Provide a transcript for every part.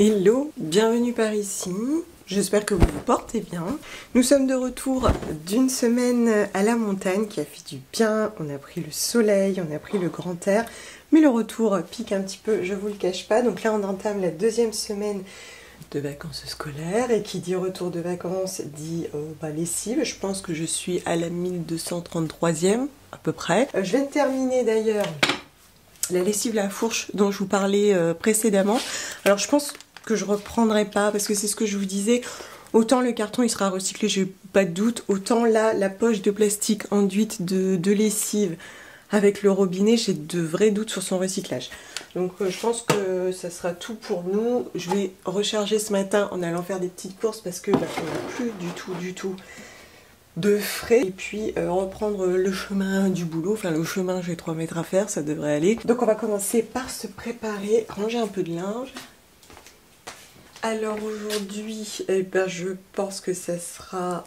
Hello, bienvenue par ici. J'espère que vous vous portez bien. Nous sommes de retour d'une semaine à la montagne qui a fait du bien. On a pris le soleil, on a pris le grand air. Mais le retour pique un petit peu, je vous le cache pas. Donc là on entame la deuxième semaine de vacances scolaires. Et qui dit retour de vacances dit lessive. Je pense que je suis à la 1233e à peu près. Je viens de terminer d'ailleurs la lessive la fourche dont je vous parlais précédemment. Alors je pense que je reprendrai pas parce que c'est ce que je vous disais. Autant le carton il sera recyclé, j'ai pas de doute. Autant là, la poche de plastique enduite de lessive avec le robinet, j'ai de vrais doutes sur son recyclage. Donc je pense que ça sera tout pour nous. Je vais recharger ce matin en allant faire des petites courses parce que on n'a plus du tout de frais. Et puis reprendre le chemin du boulot. Enfin le chemin, j'ai 3 mètres à faire, ça devrait aller. Donc on va commencer par se préparer, ranger un peu de linge. Alors aujourd'hui, je pense que ça sera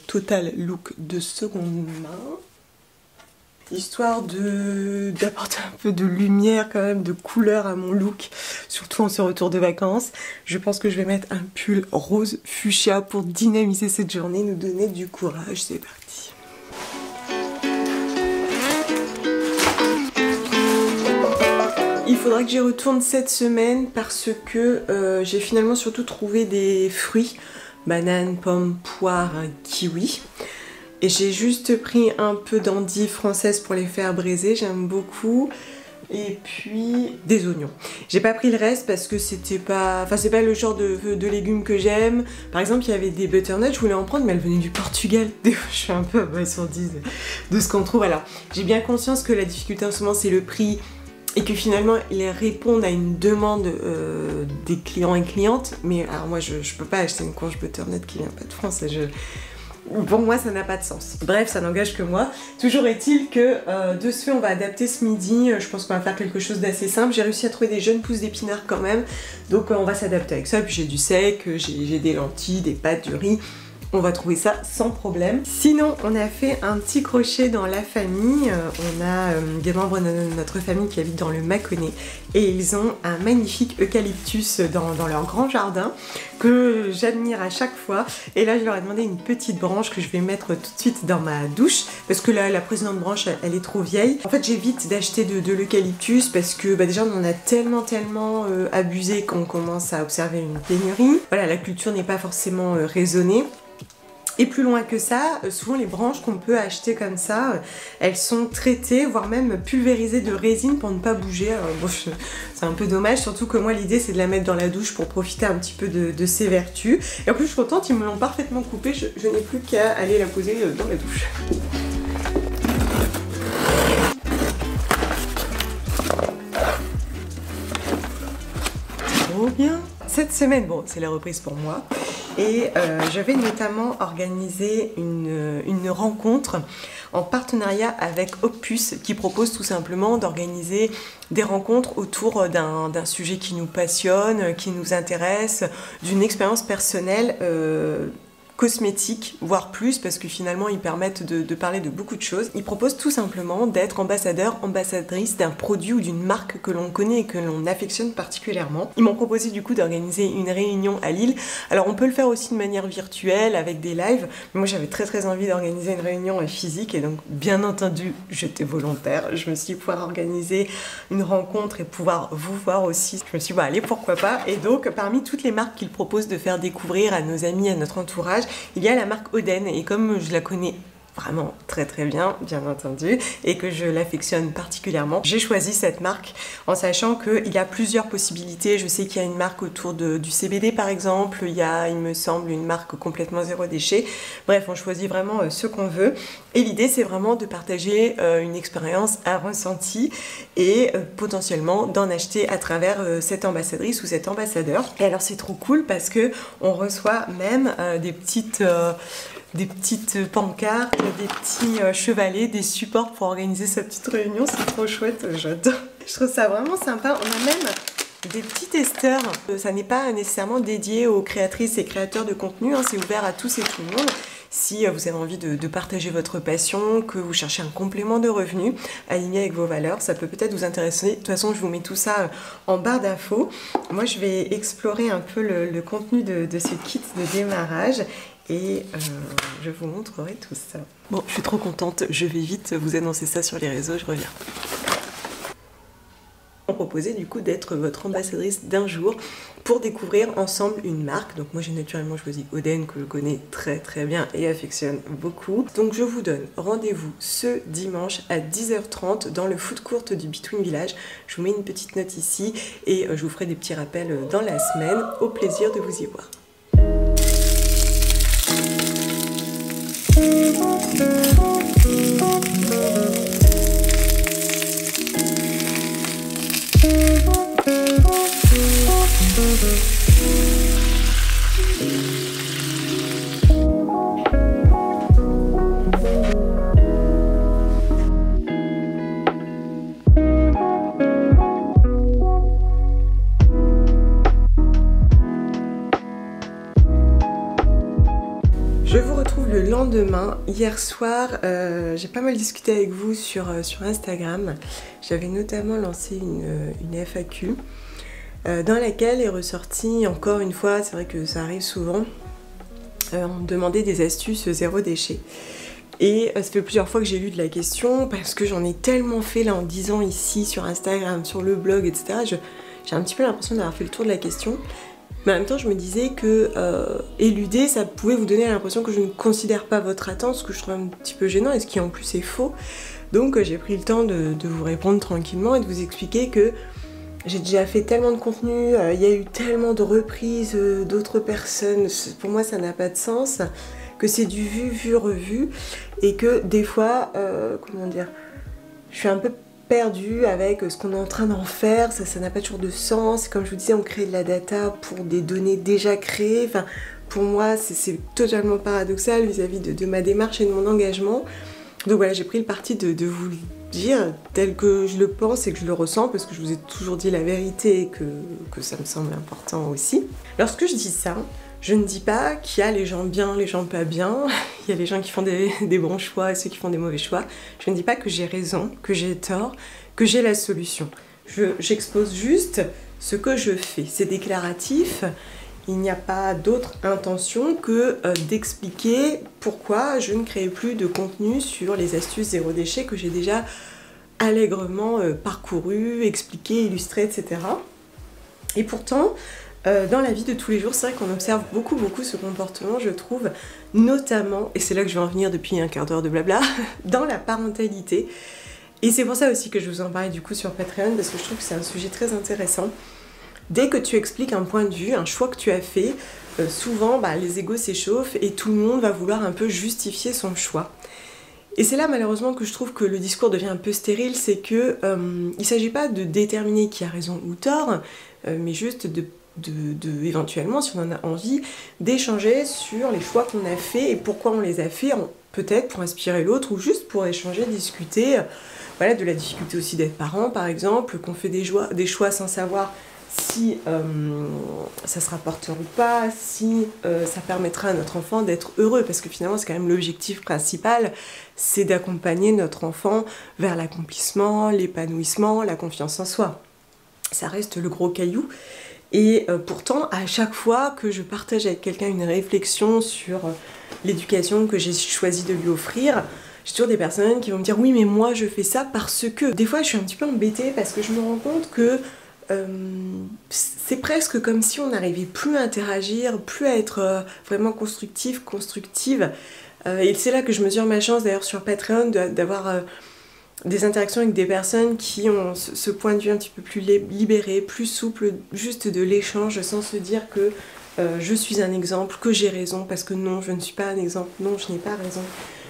total look de seconde main. Histoire d'apporter un peu de lumière quand même, de couleur à mon look, surtout en ce retour de vacances. Je pense que je vais mettre un pull rose fuchsia pour dynamiser cette journée, nous donner du courage. C'est parti. Il faudra que j'y retourne cette semaine parce que j'ai finalement surtout trouvé des fruits, bananes, pommes, poires, kiwi. Et j'ai juste pris un peu d'endives françaises pour les faire braiser, j'aime beaucoup. Et puis des oignons. J'ai pas pris le reste parce que c'était pas... Enfin c'est pas le genre de légumes que j'aime. Par exemple il y avait des butternuts, je voulais en prendre mais elles venaient du Portugal. Des fois je suis un peu abasourdie de ce qu'on trouve. Alors j'ai bien conscience que la difficulté en ce moment c'est le prix et que finalement ils répondent à une demande des clients et clientes. Mais alors moi je peux pas acheter une courge butternut qui vient pas de France. Pour moi ça n'a pas de sens. Bref, ça n'engage que moi. Toujours est-il que de ce fait on va adapter ce midi. Je pense qu'on va faire quelque chose d'assez simple. J'ai réussi à trouver des jeunes pousses d'épinards quand même. Donc on va s'adapter avec ça. Puis j'ai du sec, j'ai des lentilles, des pâtes, du riz. On va trouver ça sans problème. Sinon, on a fait un petit crochet dans la famille. On a des membres de notre famille qui habitent dans le Mâconnais et ils ont un magnifique eucalyptus dans leur grand jardin que j'admire à chaque fois. Et là, je leur ai demandé une petite branche que je vais mettre tout de suite dans ma douche parce que là, la précédente branche, elle est trop vieille. En fait, j'évite d'acheter de l'eucalyptus parce que déjà, on en a tellement abusé qu'on commence à observer une pénurie. Voilà, la culture n'est pas forcément raisonnée. Et plus loin que ça, souvent les branches qu'on peut acheter comme ça, elles sont traitées, voire même pulvérisées de résine pour ne pas bouger. Alors bon, c'est un peu dommage, surtout que moi l'idée c'est de la mettre dans la douche pour profiter un petit peu de ses vertus. Et en plus je suis contente, ils me l'ont parfaitement coupée, je n'ai plus qu'à aller la poser dans la douche. Trop bien! Cette semaine, bon, c'est la reprise pour moi. Et je vais notamment organiser une rencontre en partenariat avec Opus qui propose tout simplement d'organiser des rencontres autour d'un sujet qui nous passionne, qui nous intéresse, d'une expérience personnelle cosmétiques, voire plus, parce que finalement ils permettent de parler de beaucoup de choses. Ils proposent tout simplement d'être ambassadeur, ambassadrice d'un produit ou d'une marque que l'on connaît et que l'on affectionne particulièrement. Ils m'ont proposé du coup d'organiser une réunion à Lille. Alors on peut le faire aussi de manière virtuelle avec des lives, mais moi j'avais très envie d'organiser une réunion physique et donc bien entendu j'étais volontaire. Je me suis dit pouvoir organiser une rencontre et pouvoir vous voir aussi. Je me suis dit allez pourquoi pas. Et donc parmi toutes les marques qu'ils proposent de faire découvrir à nos amis, à notre entourage, il y a la marque Oden et comme je la connais vraiment très bien entendu et que je l'affectionne particulièrement, j'ai choisi cette marque en sachant qu'il y a plusieurs possibilités. Je sais qu'il y a une marque autour du CBD par exemple, il y a il me semble une marque complètement zéro déchet. Bref, on choisit vraiment ce qu'on veut et l'idée c'est vraiment de partager une expérience, un ressenti et potentiellement d'en acheter à travers cette ambassadrice ou cet ambassadeur. Et alors c'est trop cool parce que on reçoit même des petites pancartes, des petits chevalets, des supports pour organiser cette petite réunion. C'est trop chouette, j'adore. Je trouve ça vraiment sympa. On a même des petits testeurs. Ça n'est pas nécessairement dédié aux créatrices et créateurs de contenu, hein, c'est ouvert à tous et tout le monde. si vous avez envie de partager votre passion, que vous cherchez un complément de revenus aligné avec vos valeurs, ça peut peut-être vous intéresser. De toute façon, je vous mets tout ça en barre d'infos. Moi, je vais explorer un peu le contenu de ce kit de démarrage et je vous montrerai tout ça. Bon, je suis trop contente, je vais vite vous annoncer ça sur les réseaux, je reviens. On proposait du coup d'être votre ambassadrice d'un jour pour découvrir ensemble une marque. Donc moi j'ai naturellement choisi Oden, que je connais très bien et affectionne beaucoup. Donc je vous donne rendez-vous ce dimanche à 10h30 dans le food court du Between Village. Je vous mets une petite note ici et je vous ferai des petits rappels dans la semaine. Au plaisir de vous y voir. Je vous retrouve le lendemain. Hier soir, j'ai pas mal discuté avec vous sur Instagram. J'avais notamment lancé une FAQ dans laquelle est ressorti, encore une fois, c'est vrai que ça arrive souvent, on me demandait des astuces zéro déchet. Et ça fait plusieurs fois que j'ai lu de la question parce que j'en ai tellement fait là en 10 ans ici sur Instagram, sur le blog, etc. J'ai un petit peu l'impression d'avoir fait le tour de la question. Mais en même temps, je me disais que éluder, ça pouvait vous donner l'impression que je ne considère pas votre attente, ce que je trouve un petit peu gênant et ce qui en plus est faux. Donc j'ai pris le temps de vous répondre tranquillement et de vous expliquer que j'ai déjà fait tellement de contenu, il y a eu tellement de reprises d'autres personnes, pour moi ça n'a pas de sens, que c'est du vu, revu, et que des fois, comment dire, je suis un peu perdue avec ce qu'on est en train d'en faire, ça n'a pas toujours de sens. Comme je vous disais, on crée de la data pour des données déjà créées. Enfin, pour moi, c'est totalement paradoxal vis-à-vis de ma démarche et de mon engagement. Donc voilà, j'ai pris le parti de vous le dire tel que je le pense et que je le ressens, parce que je vous ai toujours dit la vérité et que ça me semble important aussi. Lorsque je dis ça, je ne dis pas qu'il y a les gens bien, les gens pas bien, il y a les gens qui font des bons choix et ceux qui font des mauvais choix. Je ne dis pas que j'ai raison, que j'ai tort, que j'ai la solution. J'expose juste ce que je fais. C'est déclaratif, il n'y a pas d'autre intention que d'expliquer pourquoi je ne crée plus de contenu sur les astuces zéro déchet que j'ai déjà allègrement parcouru, expliqué, illustré, etc. Et pourtant, dans la vie de tous les jours, c'est vrai qu'on observe beaucoup ce comportement, je trouve, notamment, et c'est là que je vais en venir depuis un quart d'heure de blabla, dans la parentalité. Et c'est pour ça aussi que je vous en parlais du coup sur Patreon, parce que je trouve que c'est un sujet très intéressant. Dès que tu expliques un point de vue, un choix que tu as fait, souvent les égos s'échauffent et tout le monde va vouloir un peu justifier son choix. Et c'est là malheureusement que je trouve que le discours devient un peu stérile, c'est que il ne s'agit pas de déterminer qui a raison ou tort, mais juste éventuellement, si on en a envie, d'échanger sur les choix qu'on a faits et pourquoi on les a faits, peut-être pour inspirer l'autre ou juste pour échanger, discuter, voilà, de la difficulté aussi d'être parent par exemple, qu'on fait des choix sans savoir si ça se rapportera ou pas, si ça permettra à notre enfant d'être heureux, parce que finalement c'est quand même l'objectif principal, c'est d'accompagner notre enfant vers l'accomplissement, l'épanouissement, la confiance en soi. Ça reste le gros caillou. Et pourtant, à chaque fois que je partage avec quelqu'un une réflexion sur l'éducation que j'ai choisi de lui offrir, j'ai toujours des personnes qui vont me dire « Oui, mais moi je fais ça parce que… » Des fois, je suis un petit peu embêtée parce que je me rends compte que c'est presque comme si on n'arrivait plus à interagir, plus à être vraiment constructive. Et c'est là que je mesure ma chance, d'ailleurs sur Patreon, d'avoir des interactions avec des personnes qui ont ce point de vue un petit peu plus libéré, plus souple, juste de l'échange, sans se dire que je suis un exemple, que j'ai raison, parce que non, je ne suis pas un exemple, non, je n'ai pas raison.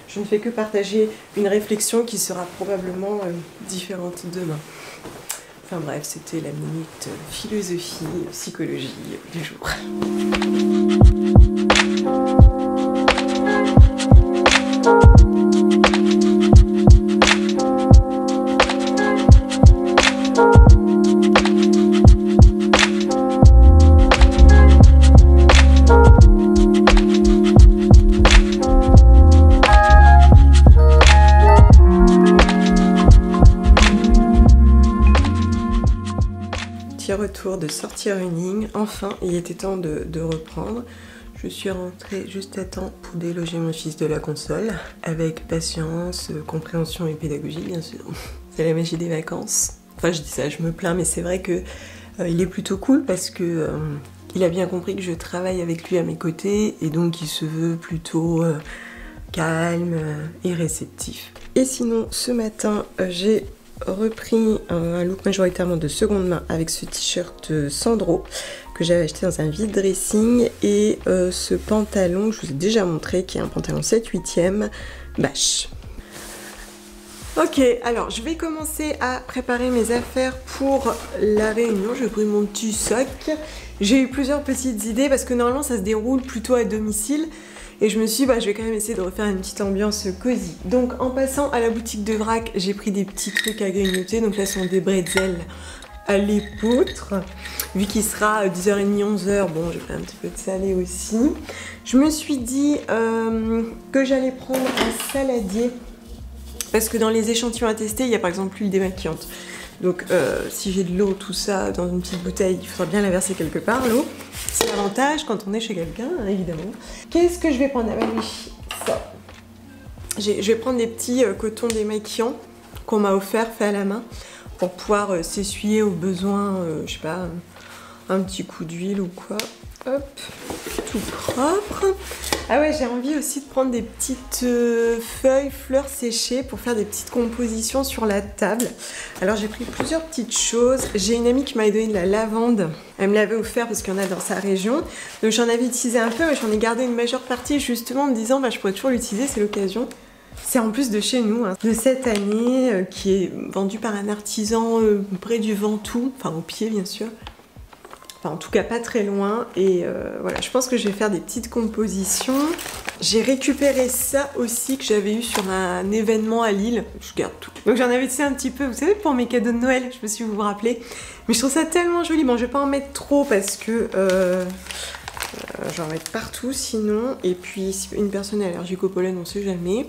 Je ne fais que partager une réflexion qui sera probablement différente demain. Enfin bref, c'était la minute philosophie, psychologie du jour. de sortie running. Enfin, il était temps de reprendre. Je suis rentrée juste à temps pour déloger mon fils de la console, avec patience, compréhension et pédagogie bien sûr. C'est la magie des vacances. Enfin je dis ça, je me plains, mais c'est vrai que il est plutôt cool parce que il a bien compris que je travaille avec lui à mes côtés et donc il se veut plutôt calme et réceptif. Et sinon ce matin j'ai repris un look majoritairement de seconde main avec ce t-shirt Sandro que j'avais acheté dans un vide dressing et ce pantalon que je vous ai déjà montré qui est un pantalon 7/8e Bash. Ok, alors je vais commencer à préparer mes affaires pour la réunion. Je vais prendre mon petit sac. J'ai eu plusieurs petites idées parce que normalement ça se déroule plutôt à domicile. Et je me suis dit, je vais quand même essayer de refaire une petite ambiance cosy. Donc en passant à la boutique de vrac, j'ai pris des petits trucs à grignoter. Donc là, ce sont des bretzels à l'épeautre. Vu qu'il sera 10h30, 11h, bon, j'ai pris un petit peu de salé aussi. Je me suis dit que j'allais prendre un saladier. Parce que dans les échantillons à tester, il y a par exemple l'huile démaquillante. Donc si j'ai de l'eau, tout ça, dans une petite bouteille, il faudra bien la verser quelque part, l'eau. C'est l'avantage quand on est chez quelqu'un, hein, évidemment. Qu'est-ce que je vais prendre? Ah bah oui, ça. Je vais prendre des petits cotons démaquillants qu'on m'a offert, fait à la main, pour pouvoir s'essuyer au besoin, je sais pas, un petit coup d'huile ou quoi. Hop, tout propre. Ah ouais, j'ai envie aussi de prendre des petites feuilles, fleurs séchées pour faire des petites compositions sur la table. Alors j'ai pris plusieurs petites choses. J'ai une amie qui m'avait donné de la lavande. Elle me l'avait offert parce qu'il y en a dans sa région. Donc j'en avais utilisé un peu, mais j'en ai gardé une majeure partie justement en me disant je pourrais toujours l'utiliser, c'est l'occasion. C'est en plus de chez nous, hein, de cette année, qui est vendu par un artisan près du Ventoux, enfin au pied bien sûr. Enfin, en tout cas pas très loin et voilà, je pense que je vais faire des petites compositions. J'ai récupéré ça aussi que j'avais eu sur un événement à Lille, je garde tout. Donc j'en avais utilisé un petit peu, vous savez, pour mes cadeaux de Noël, je sais pas si vous vous rappelez. Mais je trouve ça tellement joli, bon je vais pas en mettre trop parce que j'en vais mettre partout sinon. Et puis si une personne est allergique au pollen, on sait jamais.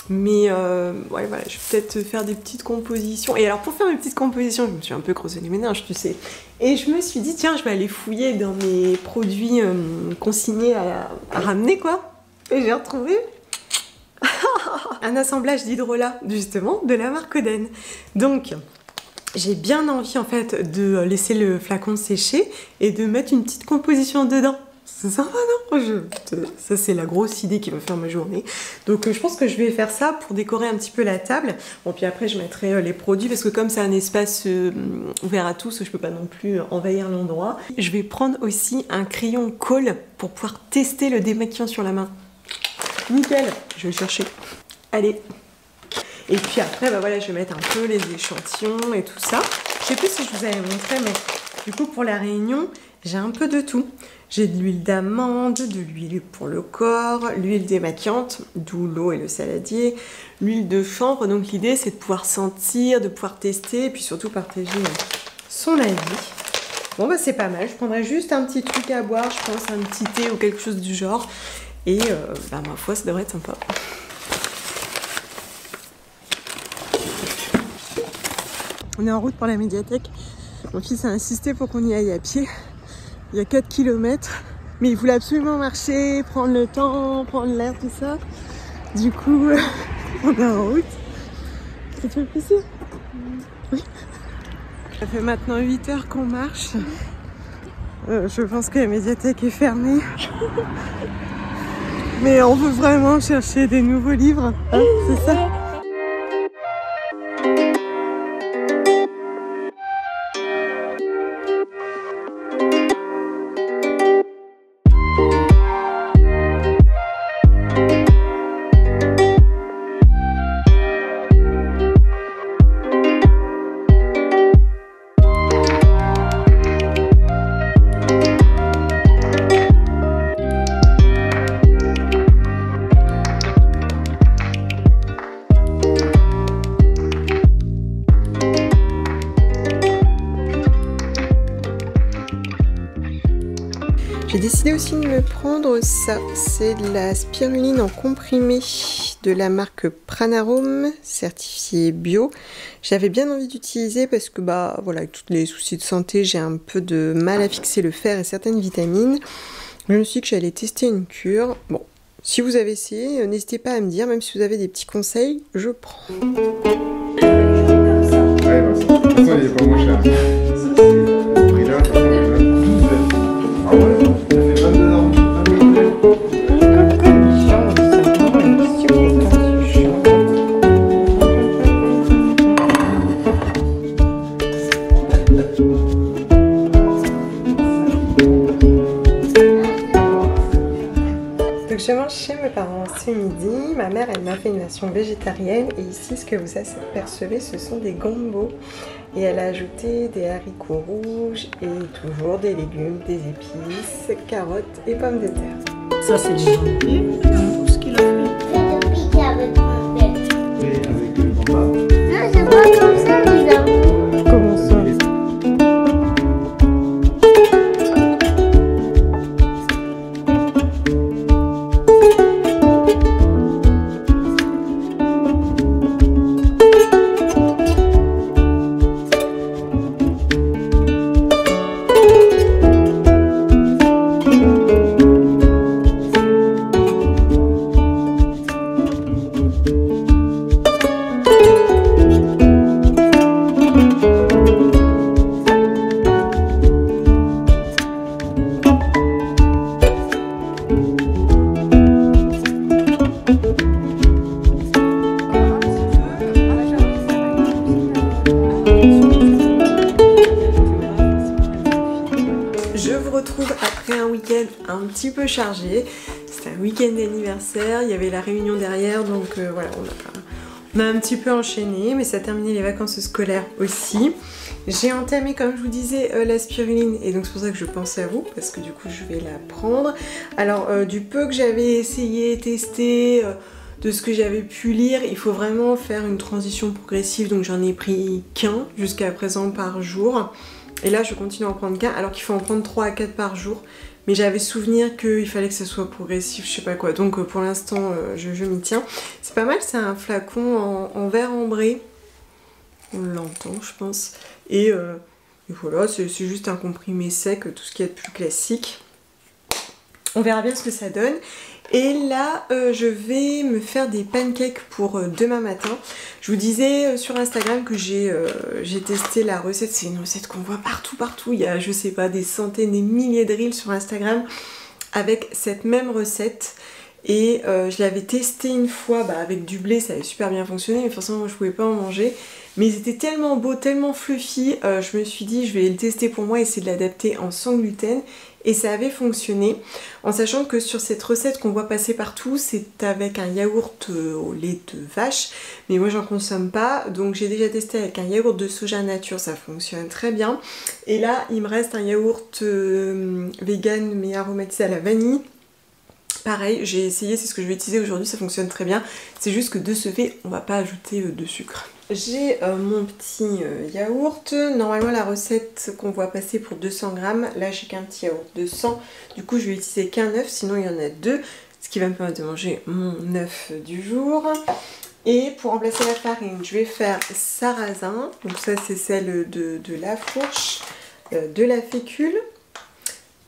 Mais ouais, voilà, je vais peut-être faire des petites compositions. Et alors pour faire mes petites compositions, je me suis un peu creusé les méninges, tu sais. Et je me suis dit, tiens, je vais aller fouiller dans mes produits consignés à ramener, quoi. Et j'ai retrouvé un assemblage d'hydrolat, justement, de la marque Oden. Donc, j'ai bien envie, en fait, de laisser le flacon sécher et de mettre une petite composition dedans. C'est sympa, non? Ça, c'est la grosse idée qui va faire ma journée. Donc, je pense que je vais faire ça pour décorer un petit peu la table. Bon, puis après, je mettrai les produits parce que comme c'est un espace ouvert à tous, je peux pas non plus envahir l'endroit. Je vais prendre aussi un crayon colle pour pouvoir tester le démaquillant sur la main. Nickel, je vais le chercher. Allez. Et puis après, voilà, je vais mettre un peu les échantillons et tout ça. Je sais plus si je vous avais montré, mais du coup, pour la réunion, j'ai un peu de tout. J'ai de l'huile d'amande, de l'huile pour le corps, l'huile démaquillante, d'où l'eau et le saladier, l'huile de chanvre. Donc l'idée c'est de pouvoir sentir, de pouvoir tester et puis surtout partager son avis. Bon bah c'est pas mal, je prendrai juste un petit truc à boire, je pense un petit thé ou quelque chose du genre. Et ma foi ça devrait être sympa. On est en route pour la médiathèque. Mon fils a insisté pour qu'on y aille à pied. Il y a 4 km, mais il voulait absolument marcher, prendre le temps, prendre l'air, tout ça. Du coup, on est en route. Ça te fait plaisir? Oui. Ça fait maintenant 8 heures qu'on marche. Je pense que la médiathèque est fermée. Mais on veut vraiment chercher des nouveaux livres, hein, c'est ça? J'ai décidé aussi de me prendre ça, c'est de la spiruline en comprimé de la marque Pranarum, certifiée bio. J'avais bien envie d'utiliser parce que voilà, avec tous les soucis de santé, j'ai un peu de mal à fixer le fer et certaines vitamines. Je me suis dit que j'allais tester une cure. Bon, si vous avez essayé, n'hésitez pas à me dire, même si vous avez des petits conseils, je prends. Ouais, bah, de toute façon, il est pas moins cher. Le prix là, ça fait 12 heures. Ah ouais, ça fait 22 heures. Donc je mange chez mes parents ce midi. Ma mère, elle m'a fait une version végétarienne. Et ici, ce que vous apercevez, ce sont des gambos. Et elle a ajouté des haricots rouges et toujours des légumes, des épices, carottes et pommes de terre. Ça, c'est les gambos, tout ce qu'il a fait. C'est le piqué avec mon père. Et avec le papa. Non, c'est pas comme ça, les gambos. Comment ça? Je vous retrouve après un week-end un petit peu chargé. C'était un week-end d'anniversaire, il y avait la réunion derrière, donc voilà, on a un petit peu enchaîné, mais ça a terminé les vacances scolaires aussi. J'ai entamé, comme je vous disais, la spiruline, et donc c'est pour ça que je pensais à vous, parce que du coup je vais la prendre. Alors du peu que j'avais essayé, testé, de ce que j'avais pu lire, il faut vraiment faire une transition progressive, donc j'en ai pris qu'un jusqu'à présent par jour. Et là, je continue à en prendre qu'un, alors qu'il faut en prendre 3 à 4 par jour. Mais j'avais souvenir qu'il fallait que ça soit progressif, je sais pas quoi. Donc pour l'instant, je m'y tiens. C'est pas mal, c'est un flacon en verre ambré. On l'entend, je pense. Et voilà, c'est juste un comprimé sec, tout ce qu'il y a de plus classique. On verra bien ce que ça donne. Et là, je vais me faire des pancakes pour demain matin. Je vous disais sur Instagram que j'ai testé la recette. C'est une recette qu'on voit partout. Il y a, je sais pas, des centaines, des milliers de reels sur Instagram avec cette même recette. Et je l'avais testé une fois avec du blé, ça avait super bien fonctionné. Mais forcément, moi, je pouvais pas en manger. Mais ils étaient tellement beaux, tellement fluffy. Je me suis dit, je vais le tester pour moi et essayer de l'adapter en sans gluten. Et ça avait fonctionné, en sachant que sur cette recette qu'on voit passer partout, c'est avec un yaourt au lait de vache, mais moi j'en consomme pas, donc j'ai déjà testé avec un yaourt de soja nature, ça fonctionne très bien. Et là, il me reste un yaourt vegan mais aromatisé à la vanille. Pareil, j'ai essayé, c'est ce que je vais utiliser aujourd'hui, ça fonctionne très bien. C'est juste que de ce fait, on va pas ajouter de sucre. J'ai mon petit yaourt. Normalement, la recette qu'on voit passer pour 200 grammes, là j'ai qu'un petit yaourt de 100. Du coup, je vais utiliser qu'un œuf, sinon il y en a deux. Ce qui va me permettre de manger mon œuf du jour. Et pour remplacer la farine, je vais faire sarrasin. Donc ça, c'est celle de la fourche, de la fécule.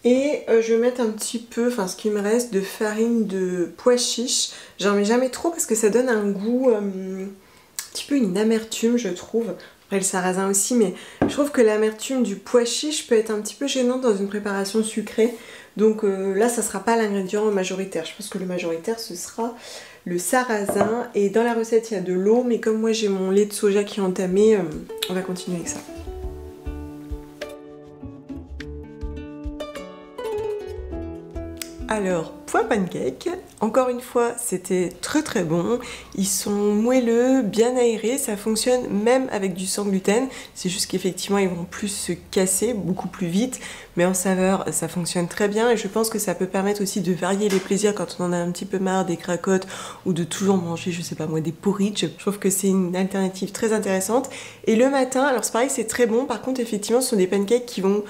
Et je vais mettre un petit peu, enfin ce qui me reste, de farine de pois chiche. J'en mets jamais trop parce que ça donne un goût, un petit peu une amertume je trouve. Après le sarrasin aussi, mais je trouve que l'amertume du pois chiche peut être un petit peu gênante dans une préparation sucrée. Donc là ça sera pas l'ingrédient majoritaire. Je pense que le majoritaire ce sera le sarrasin. Et dans la recette il y a de l'eau, mais comme moi j'ai mon lait de soja qui est entamé, on va continuer avec ça. Alors, point pancake, encore une fois, c'était très bon. Ils sont moelleux, bien aérés, ça fonctionne même avec du sans gluten. C'est juste qu'effectivement, ils vont plus se casser, beaucoup plus vite. Mais en saveur, ça fonctionne très bien. Et je pense que ça peut permettre aussi de varier les plaisirs quand on en a un petit peu marre des cracottes ou de toujours manger, je sais pas moi, des porridge. Je trouve que c'est une alternative très intéressante. Et le matin, alors c'est pareil, c'est très bon. Par contre, effectivement, ce sont des pancakes qui vont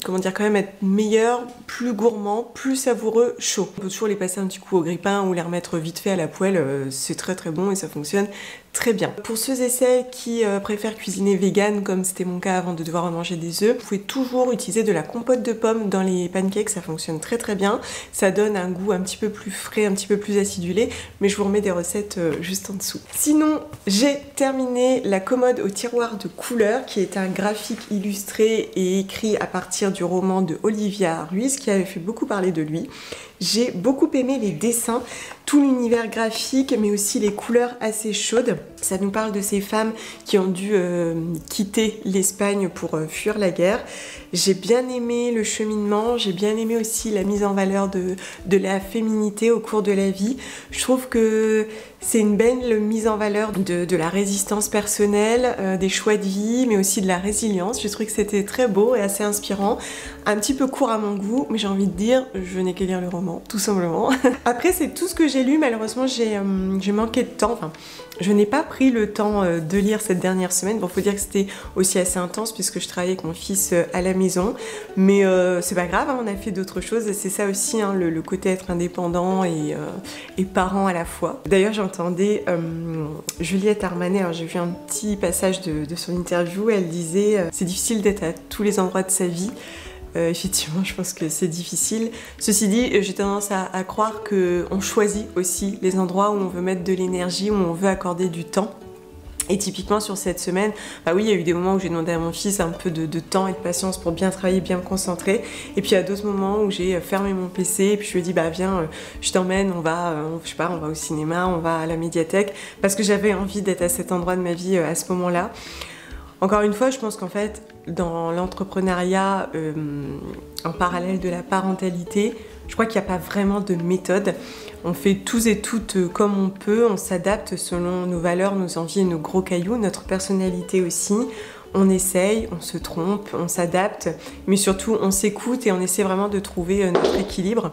comment dire, quand même être meilleur, plus gourmand, plus savoureux, chaud. On peut toujours les passer un petit coup au grille-pain ou les remettre vite fait à la poêle, c'est très très bon et ça fonctionne très bien. Pour ceux et celles qui préfèrent cuisiner vegan, comme c'était mon cas avant de devoir en manger des œufs, vous pouvez toujours utiliser de la compote de pommes dans les pancakes, ça fonctionne très très bien. Ça donne un goût un petit peu plus frais, un petit peu plus acidulé, mais je vous remets des recettes juste en dessous. Sinon, j'ai terminé la commode au tiroir de couleurs, qui est un graphique illustré et écrit à partir du roman de Olivia Ruiz, qui avait fait beaucoup parler de lui. J'ai beaucoup aimé les dessins, tout l'univers graphique, mais aussi les couleurs assez chaudes. Ça nous parle de ces femmes qui ont dû quitter l'Espagne pour fuir la guerre. J'ai bien aimé le cheminement, j'ai bien aimé aussi la mise en valeur de la féminité au cours de la vie. Je trouve que c'est une belle mise en valeur de la résistance personnelle, des choix de vie, mais aussi de la résilience. J'ai trouvé que c'était très beau et assez inspirant. Un petit peu court à mon goût, mais j'ai envie de dire, je n'ai qu'à lire le roman, tout simplement. Après, c'est tout ce que j'ai lu. Malheureusement, j'ai manqué de temps. Enfin, je n'ai pas pris le temps de lire cette dernière semaine. Bon, faut dire que c'était aussi assez intense puisque je travaillais avec mon fils à la maison. Mais c'est pas grave, hein, on a fait d'autres choses. Et c'est ça aussi, hein, le côté être indépendant et parent à la fois. D'ailleurs, j'entendais Juliette Armanet, alors j'ai vu un petit passage de son interview. Elle disait c'est difficile d'être à tous les endroits de sa vie. Effectivement, je pense que c'est difficile. Ceci dit, j'ai tendance à croire qu'on choisit aussi les endroits où on veut mettre de l'énergie, où on veut accorder du temps. Et typiquement sur cette semaine, bah oui, il y a eu des moments où j'ai demandé à mon fils un peu de temps et de patience pour bien travailler, bien me concentrer. Et puis il y a d'autres moments où j'ai fermé mon PC et puis je lui ai dit bah viens, je t'emmène, on va au cinéma, on va à la médiathèque, parce que j'avais envie d'être à cet endroit de ma vie à ce moment-là. Encore une fois, je pense qu'en fait, dans l'entrepreneuriat, en parallèle de la parentalité, je crois qu'il n'y a pas vraiment de méthode. On fait tous et toutes comme on peut, on s'adapte selon nos valeurs, nos envies et nos gros cailloux, notre personnalité aussi. On essaye, on se trompe, on s'adapte, mais surtout on s'écoute et on essaie vraiment de trouver notre équilibre.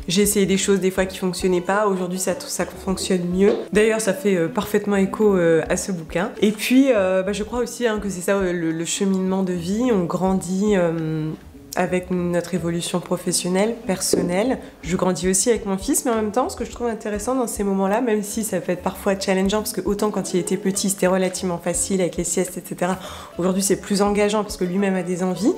J'ai essayé des choses des fois qui fonctionnaient pas, aujourd'hui ça fonctionne mieux. D'ailleurs ça fait parfaitement écho à ce bouquin. Et puis je crois aussi que c'est ça le cheminement de vie, on grandit avec notre évolution professionnelle, personnelle. Je grandis aussi avec mon fils, mais en même temps, ce que je trouve intéressant dans ces moments-là, même si ça peut être parfois challengeant, parce que autant quand il était petit, c'était relativement facile avec les siestes, etc. Aujourd'hui, c'est plus engageant parce que lui-même a des envies.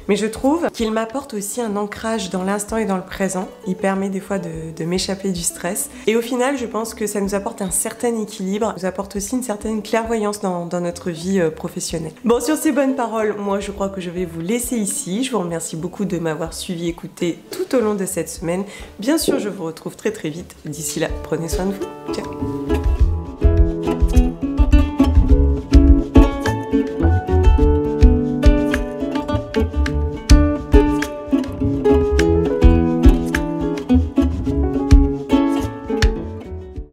Mais je trouve qu'il m'apporte aussi un ancrage dans l'instant et dans le présent. Il permet des fois de m'échapper du stress. Et au final, je pense que ça nous apporte un certain équilibre, nous apporte aussi une certaine clairvoyance dans notre vie professionnelle. Bon, sur ces bonnes paroles, moi, je crois que je vais vous laisser ici. Je vous remercie beaucoup de m'avoir suivi, écouté tout au long de cette semaine. Bien sûr, je vous retrouve très très vite. D'ici là, prenez soin de vous. Ciao.